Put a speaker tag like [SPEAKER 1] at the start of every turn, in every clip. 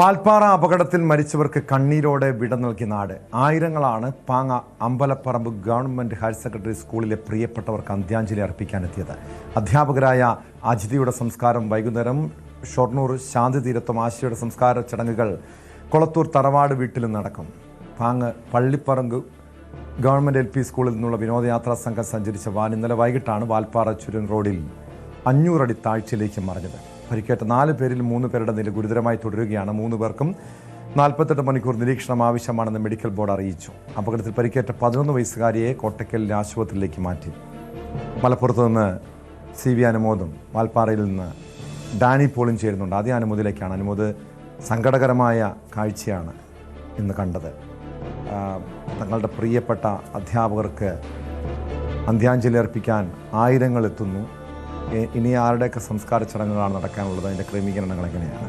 [SPEAKER 1] വാൽപ്പാറ അപകടത്തിൽ മരിച്ചവർക്ക് കണ്ണീരോടെ വിട നൽകിയ നാട്. ആയിരങ്ങളാണ് പാങ്ങ അമ്പലപ്പറമ്പ് ഗവൺമെന്റ് ഹയർ സെക്കൻഡറി സ്കൂളിലെ പ്രിയപ്പെട്ടവർക്ക് അന്ത്യാഞ്ജലി അർപ്പിക്കാനെത്തിയത്. അധ്യാപകരായ അജിതയുടെ സംസ്കാരം വൈകുന്നേരം ഷൊർണൂർ ശാന്തിതീരത്തും ആശയുടെ സംസ്കാര ചടങ്ങുകൾ കൊളത്തൂർ തറവാട് വീട്ടിലും നടക്കും. പാങ്ങ് പള്ളിപ്പറമ്പ് ഗവൺമെന്റ് LP സ്കൂളിൽ നിന്നുള്ള വിനോദയാത്രാ സംഘം സഞ്ചരിച്ച വാൻ ഇന്നലെ വൈകിട്ടാണ് വാൽപ്പാറ ചുരം റോഡിൽ 500 അടി താഴ്ചയിലേക്ക് മറിഞ്ഞത്. പരിക്കേറ്റ 4 പേരിൽ 3 പേരുടെ നില ഗുരുതരമായി തുടരുകയാണ്. 3 പേർക്കും 48 മണിക്കൂർ നിരീക്ഷണം ആവശ്യമാണെന്ന് മെഡിക്കൽ ബോർഡ് അറിയിച്ചു. അപകടത്തിൽ പരിക്കേറ്റ 11 വയസ്സുകാരിയെ കോട്ടക്കലിലെ ആശുപത്രിയിലേക്ക് മാറ്റി. മലപ്പുറത്ത് നിന്ന് CV അനുമോദും വാൽപ്പാറയിൽ നിന്ന് ഡാനി പോളും ചേരുന്നുണ്ട്. ആദ്യം അനുമോദിലേക്കാണ്. അനുമോദ്, സങ്കടകരമായ കാഴ്ചയാണ് ഇന്ന് കണ്ടത്. തങ്ങളുടെ പ്രിയപ്പെട്ട അധ്യാപകർക്ക് അന്ത്യാഞ്ജലി അർപ്പിക്കാൻ ആയിരങ്ങൾ എത്തുന്നു. ഇനി ആരുടെയൊക്കെ സംസ്കാര ചടങ്ങുകളാണ് നടക്കാനുള്ളത്? അതിൻ്റെ ക്രമീകരണങ്ങൾ എങ്ങനെയാണ്?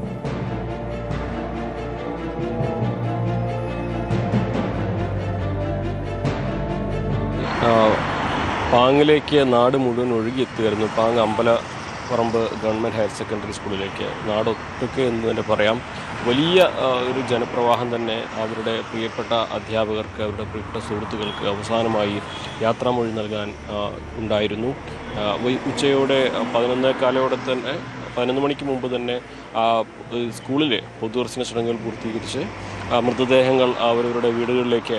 [SPEAKER 2] പാങ്ങിലേക്ക് നാട് മുഴുവൻ ഒഴുകിയെത്തുമായിരുന്നു. പാങ് അമ്പലപ്പറമ്പ് ഗവൺമെൻറ് ഹയർ സെക്കൻഡറി സ്കൂളിലേക്ക് നാടൊട്ടുക്കെ എന്ന് തന്നെ പറയാം. വലിയ ഒരു ജനപ്രവാഹം തന്നെ അവരുടെ പ്രിയപ്പെട്ട അധ്യാപകർക്ക്, അവരുടെ പ്രിയപ്പെട്ട സുഹൃത്തുക്കൾക്ക് അവസാനമായി യാത്രാമൊഴി നൽകാൻ ഉണ്ടായിരുന്നു. ഉച്ചയോടെ 11 മണിക്ക് മുമ്പ് തന്നെ സ്കൂളിലെ പൊതുദർശന ചടങ്ങുകൾ പൂർത്തീകരിച്ച് മൃതദേഹങ്ങൾ അവരവരുടെ വീടുകളിലേക്ക്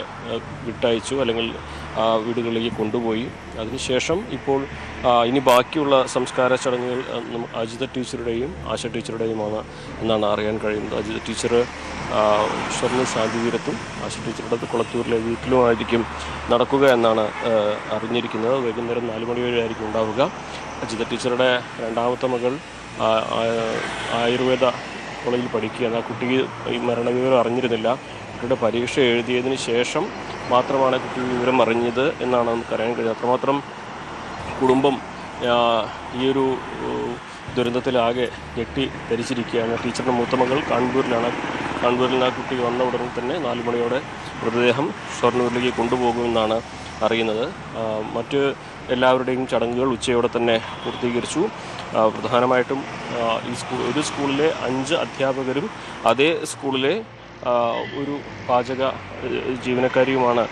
[SPEAKER 2] വിട്ടയച്ചു, അല്ലെങ്കിൽ വീടുകളിലേക്ക് കൊണ്ടുപോയി. അതിനുശേഷം ഇപ്പോൾ ഇനി ബാക്കിയുള്ള സംസ്കാര ചടങ്ങുകൾ അജിത ടീച്ചറുടെയും ആശ ടീച്ചറുടെയുമാണ് എന്നാണ് അറിയാൻ കഴിയുന്നത്. അജിത ടീച്ചർ ഷൊർണൂർ ശാന്തിതീരത്തും ആശ ടീച്ചറുടെ കൊളത്തൂരിലെ വീട്ടിലുമായിരിക്കും നടക്കുക എന്നാണ് അറിഞ്ഞിരിക്കുന്നത്. വൈകുന്നേരം 4 മണി വരെ ആയിരിക്കും ഉണ്ടാവുക. അജിത ടീച്ചറുടെ രണ്ടാമത്തെ മകൾ ആയുർവേദ കോളേജിൽ പഠിക്കുകയാണ്. ആ കുട്ടിക്ക് ഈ മരണവിവരം അറിഞ്ഞിരുന്നില്ല. കുട്ടിയുടെ പരീക്ഷ എഴുതിയതിന് ശേഷം മാത്രമാണ് കുട്ടി വിവരം അറിഞ്ഞത് എന്നാണ് നമുക്കറിയാൻ കഴിയുന്നത്. അത്രമാത്രം കുടുംബം ഈ ഒരു ദുരന്തത്തിലാകെ ഞെട്ടി ധരിച്ചിരിക്കുകയാണ്. ടീച്ചറുടെ മൂത്ത മകൾ കാൺപൂരിൽ ആ കുട്ടി വന്ന ഉടനെ തന്നെ 4 മണിയോടെ മൃതദേഹം ഷൊർണൂരിലേക്ക് കൊണ്ടുപോകുമെന്നാണ് അറിയുന്നത്. മറ്റ് എല്ലാവരുടെയും ചടങ്ങുകൾ ഉച്ചയോടെ തന്നെ പൂർത്തീകരിച്ചു. പ്രധാനമായിട്ടും ഒരു സ്കൂളിലെ 5 അധ്യാപകരും അതേ സ്കൂളിലെ ഒരു പാചക ജീവനക്കാരിയുമാണ്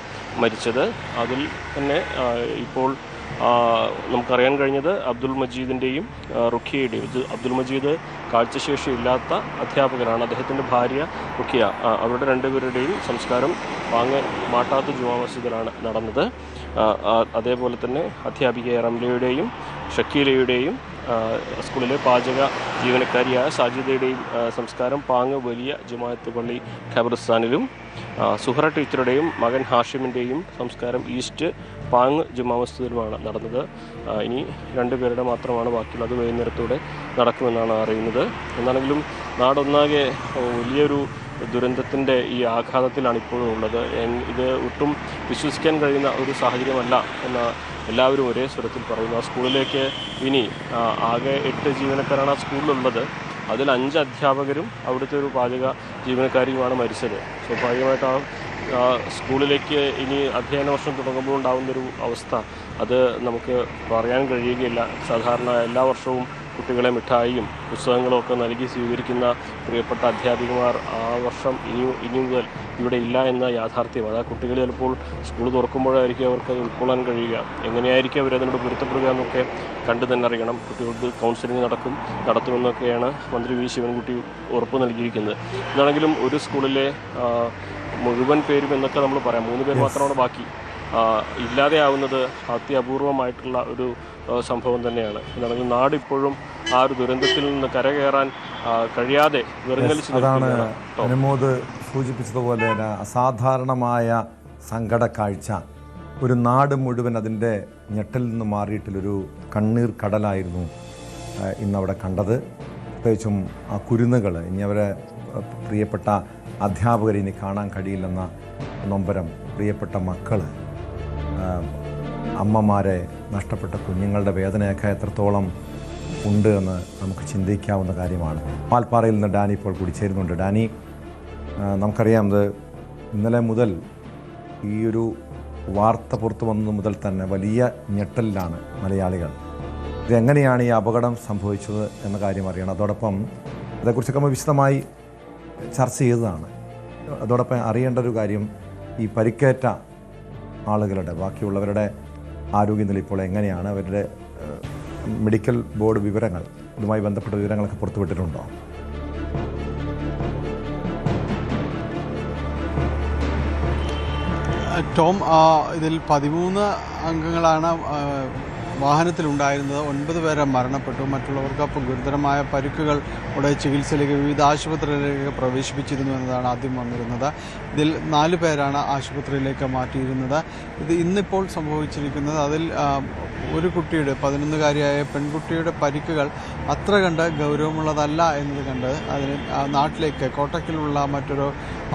[SPEAKER 2] മരിച്ചത്. അതിൽ തന്നെ ഇപ്പോൾ നമുക്കറിയാൻ കഴിഞ്ഞത് അബ്ദുൾ മജീദിൻ്റെയും റുഖിയയുടെയും. അബ്ദുൾ മജീദ് കാഴ്ചശേഷി ഇല്ലാത്ത അധ്യാപകനാണ്. അദ്ദേഹത്തിൻ്റെ ഭാര്യ റുഖിയ, അവരുടെ 2 പേരുടെയും സംസ്കാരം പാങ്ങ് മാട്ടാത്ത് ജുമാ മസ്ജിദിലാണ് നടന്നത്. അതേപോലെ തന്നെ അധ്യാപിക റംലയുടെയും ഷക്കീലയുടെയും സ്കൂളിലെ പാചക ജീവനക്കാരിയായ സാജിദയുടെയും സംസ്കാരം പാങ്ങ് വലിയ ജുമാഅത്ത് പള്ളി ഖബർസ്ഥാനിലും, സുഹറ ടീച്ചറുടെയും മകൻ ഹാഷിമിൻ്റെയും സംസ്കാരം ഈസ്റ്റ് പാങ്ങ് ജുമാ മസ്ജിദിലുമാണ് നടന്നത്. ഇനി 2 പേരുടെ മാത്രമാണ് ബാക്കിയുള്ളത്. വൈകുന്നേരത്തോടെ നടക്കുമെന്നാണ് അറിയുന്നത്. എന്നാണെങ്കിലും നാടൊന്നാകെ വലിയൊരു ദുരന്തത്തിൻ്റെ ഈ ആഘാതത്തിലാണ് ഇപ്പോഴും ഉള്ളത്. ഇത് ഒട്ടും വിശ്വസിക്കാൻ കഴിയുന്ന ഒരു സാഹചര്യമല്ല എന്ന് എല്ലാവരും ഒരേ സ്വരത്തിൽ പറയുന്നു. ആ സ്കൂളിലേക്ക് ഇനി ആകെ 8 ജീവനക്കാരാണ് ആ സ്കൂളിലുള്ളത്. അതിൽ 5 അധ്യാപകരും അവിടുത്തെ ഒരു പാചക ജീവനക്കാരിയുമാണ് മരിച്ചത്. സ്വാഭാവികമായിട്ട് ആ സ്കൂളിലേക്ക് ഇനി അധ്യയന വർഷം തുടങ്ങുമ്പോൾ ഉണ്ടാകുന്നൊരു അവസ്ഥ അത് നമുക്ക് പറയാൻ കഴിയുകയില്ല. സാധാരണ എല്ലാ വർഷവും കുട്ടികളെ മിഠായിയും പുസ്തകങ്ങളും ഒക്കെ നൽകി സ്വീകരിക്കുന്ന പ്രിയപ്പെട്ട അധ്യാപികമാർ ആ വർഷം ഇനി മുതൽ ഇവിടെ ഇല്ല എന്ന യാഥാർത്ഥ്യമാണ്. ആ കുട്ടികൾ ചിലപ്പോൾ സ്കൂൾ തുറക്കുമ്പോഴായിരിക്കും അവർക്ക് അത് ഉൾക്കൊള്ളാൻ കഴിയുക. എങ്ങനെയായിരിക്കും അവരതിനോട് പൊരുത്തപ്പെടുക എന്നൊക്കെ കണ്ടു തന്നെ അറിയണം. കുട്ടികൾക്ക് കൗൺസിലിംഗ് നടത്തുമെന്നൊക്കെയാണ് മന്ത്രി V ശിവൻകുട്ടി ഉറപ്പ് നൽകിയിരിക്കുന്നത്. എന്നാണെങ്കിലും ഒരു സ്കൂളിലെ മുഴുവൻ പേരും എന്നൊക്കെ നമ്മൾ പറയാം, 3 പേർ മാത്രമാണ് ബാക്കി. ഇല്ലാതെയാവുന്നത് അത്യപൂർവമായിട്ടുള്ള ഒരു സംഭവം തന്നെയാണ്. എന്നാണെങ്കിൽ നാട് ഇപ്പോഴും ആ ഒരു ദുരന്തത്തിൽ നിന്ന് കരകയറാൻ കഴിയാതെ വെറുങ്ങലിച്ച്
[SPEAKER 1] അതാണ് അനുമോദ് സൂചിപ്പിച്ചതുപോലെ അസാധാരണമായ സങ്കട കാഴ്ച. ഒരു നാട് മുഴുവൻ അതിൻ്റെ ഞെട്ടലിൽ നിന്ന് മാറിയിട്ടില്ലൊരു കണ്ണീർ കടലായിരുന്നു ഇന്നവിടെ കണ്ടത്. പ്രത്യേകിച്ചും ആ കുരുന്നുകൾ, ഇനി അവരെ പ്രിയപ്പെട്ട അധ്യാപകരെ ഇനി കാണാൻ കഴിയില്ലെന്ന നൊമ്പരം, പ്രിയപ്പെട്ട മക്കൾ, അമ്മമാരെ നഷ്ടപ്പെട്ട കുഞ്ഞുങ്ങളുടെ വേദനയൊക്കെ എത്രത്തോളം ഉണ്ട് എന്ന് നമുക്ക് ചിന്തിക്കാവുന്ന കാര്യമാണ്. വാൽപ്പാറയിൽ നിന്ന് ഡാനി ഇപ്പോൾ കൂടി ചേരുന്നുണ്ട്. ഡാനി, നമുക്കറിയാം ഇത് ഇന്നലെ മുതൽ ഈ ഒരു വാർത്ത പുറത്തു വന്നത് മുതൽ തന്നെ വലിയ ഞെട്ടലിലാണ് മലയാളികൾ. ഇതെങ്ങനെയാണ് ഈ അപകടം സംഭവിച്ചത് എന്ന കാര്യം അറിയണം. അതോടൊപ്പം അതേക്കുറിച്ചൊക്കെ നമ്മൾ വിശദമായി ചർച്ച ചെയ്തതാണ്. അതോടൊപ്പം അറിയേണ്ട ഒരു കാര്യം, ഈ പരിക്കേറ്റ ആളുകളുടെ ബാക്കിയുള്ളവരുടെ ആരോഗ്യനില ഇപ്പോൾ എങ്ങനെയാണ്, അവരുടെ മെഡിക്കൽ ബോർഡ് വിവരങ്ങൾ, ഇതുമായി ബന്ധപ്പെട്ട വിവരങ്ങളൊക്കെ പുറത്തുവിട്ടിട്ടുണ്ടോ?
[SPEAKER 3] ടോം, ഇതിൽ 13 അംഗങ്ങളാണ് വാഹനത്തിലുണ്ടായിരുന്നത്. 9 പേരെ മരണപ്പെട്ടു. മറ്റുള്ളവർക്ക് അപ്പോൾ ഗുരുതരമായ പരിക്കുകൾ ഉടെ ചികിത്സയിലേക്ക് വിവിധ ആശുപത്രികളിലേക്ക് പ്രവേശിപ്പിച്ചിരുന്നു എന്നതാണ് ആദ്യം വന്നിരുന്നത്. ഇതിൽ 4 പേരാണ് ആശുപത്രിയിലേക്ക് മാറ്റിയിരുന്നത്. ഇത് ഇന്നിപ്പോൾ സംഭവിച്ചിരിക്കുന്നത്, അതിൽ ഒരു കുട്ടിയുടെ 11കാരിയായ പെൺകുട്ടിയുടെ പരിക്കുകൾ അത്ര കണ്ട് ഗൗരവമുള്ളതല്ല എന്നത് കണ്ട് അതിന് നാട്ടിലേക്ക് കോട്ടക്കിലുള്ള മറ്റൊരു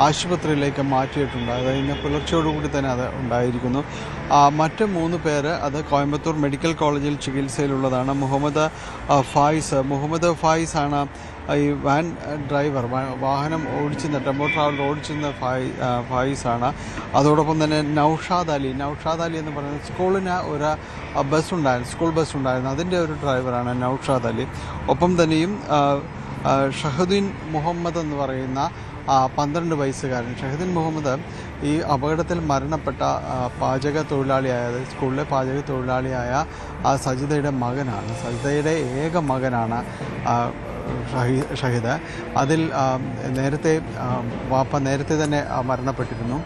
[SPEAKER 3] ആശുപത്രിയിലേക്ക് മാറ്റിയിട്ടുണ്ട്. അത് ഇന്ന് പുലർച്ചയോടുകൂടി തന്നെ അത് ഉണ്ടായിരിക്കുന്നു. മറ്റ് 3 പേര് അത് കോയമ്പത്തൂർ മെഡിക്കൽ കോളേജിൽ ചികിത്സയിലുള്ളതാണ്. മുഹമ്മദ് ഫായിസ് ആണ് ഈ വാൻ ഡ്രൈവർ, വാഹനം ഓടിച്ചിരുന്ന ടെമ്പോ ട്രാവലർ ഓടിച്ചിരുന്ന ഫായിസാണ്. അതോടൊപ്പം തന്നെ നൗഷാദ് അലി എന്ന് പറയുന്നത് സ്കൂളിന് ഒരു സ്കൂൾ ബസ് ഉണ്ടായിരുന്നു, അതിൻ്റെ ഒരു ഡ്രൈവറാണ് നൗഷാദ് അലി. ഒപ്പം തന്നെയും ഷഹദുദ്ദീൻ മുഹമ്മദ് എന്ന് പറയുന്ന 12 വയസ്സുകാരൻ. ഷഹദുദ്ദീൻ മുഹമ്മദ് ഈ അപകടത്തിൽ മരണപ്പെട്ട പാചക തൊഴിലാളിയായ, സ്കൂളിലെ പാചക തൊഴിലാളിയായ സജിതയുടെ മകനാണ്. സജിതയുടെ ഏക മകനാണ് ഷഹിദ്. അതിൽ വാപ്പ നേരത്തെ തന്നെ മരണപ്പെട്ടിരുന്നു.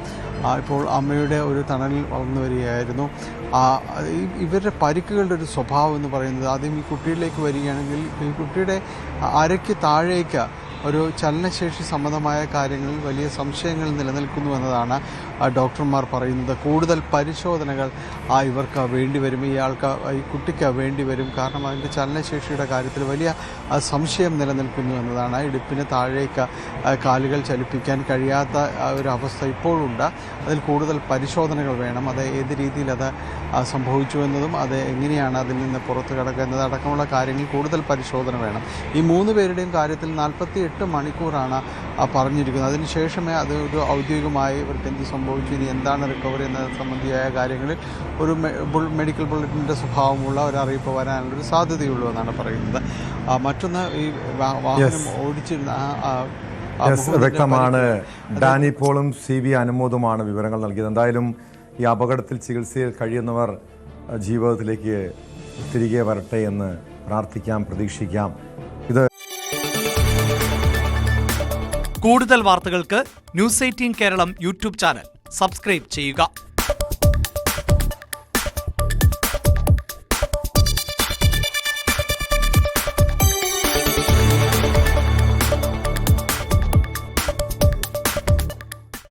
[SPEAKER 3] ഇപ്പോൾ അമ്മയുടെ ഒരു തണലിൽ വളർന്നു വരികയായിരുന്നു. ഇവരുടെ പരിക്കുകളുടെ ഒരു സ്വഭാവം എന്ന് പറയുന്നത്, ആദ്യം ഈ കുട്ടിയിലേക്ക് വരികയാണെങ്കിൽ ഈ കുട്ടിയുടെ അരയ്ക്ക് താഴേക്ക് ഒരു ചലനശേഷി സംബന്ധമായ കാര്യങ്ങളിൽ വലിയ സംശയങ്ങൾ നിലനിൽക്കുന്നു എന്നതാണ് ഡോക്ടർമാർ പറയുന്നത്. കൂടുതൽ പരിശോധനകൾ ഇവർക്ക് വേണ്ടിവരും, ഈ കുട്ടിക്ക് വേണ്ടിവരും. കാരണം അതിൻ്റെ ചലനശേഷിയുടെ കാര്യത്തിൽ വലിയ സംശയം നിലനിൽക്കുന്നു എന്നതാണ്. ഇടുപ്പിന് താഴേക്ക് കാലുകൾ ചലിപ്പിക്കാൻ കഴിയാത്ത ഒരു അവസ്ഥ ഇപ്പോഴുണ്ട്. അതിൽ കൂടുതൽ പരിശോധനകൾ വേണം. അത് ഏത് രീതിയിൽ അത് സംഭവിച്ചു എന്നതും അത് എങ്ങനെയാണ് അതിൽ നിന്ന് പുറത്തു കിടക്കുന്നത് അടക്കമുള്ള കാര്യങ്ങൾ കൂടുതൽ പരിശോധന വേണം. ഈ 3 പേരുടെയും കാര്യത്തിൽ 48 മണിക്കൂറാണ് പറഞ്ഞിരിക്കുന്നത്. അതിനുശേഷമേ അത് ഒരു ഔദ്യോഗികമായി ഇവർക്ക് എന്ത് സംഭവിച്ചു, ഇനി എന്താണ് റിക്കവറി എന്നത് സംബന്ധിയായ കാര്യങ്ങളിൽ ഒരു മെഡിക്കൽ ബുള്ളറ്റിൻ്റെ സ്വഭാവമുള്ള ഒരു അറിയിപ്പ് വരാനുള്ളൊരു സാധ്യതയുള്ളൂ എന്നാണ് പറയുന്നത്. മറ്റൊന്ന്, ഈ വാഹനം ഓടിച്ചിരുന്ന
[SPEAKER 1] വ്യക്തമാണ്. ഡാനി പോളും CV അനുമോദുമാണ് വിവരങ്ങൾ നൽകിയത്. എന്തായാലും ഈ അപകടത്തിൽ ചികിത്സയിൽ കഴിയുന്നവർ ജീവിതത്തിലേക്ക് തിരികെ വരട്ടെ എന്ന് പ്രാർത്ഥിക്കാം, പ്രതീക്ഷിക്കാം.
[SPEAKER 4] കൂടുതൽ വാർത്തകൾക്ക് News 18 Keralam YouTube channel subscribe ചെയ്യുക.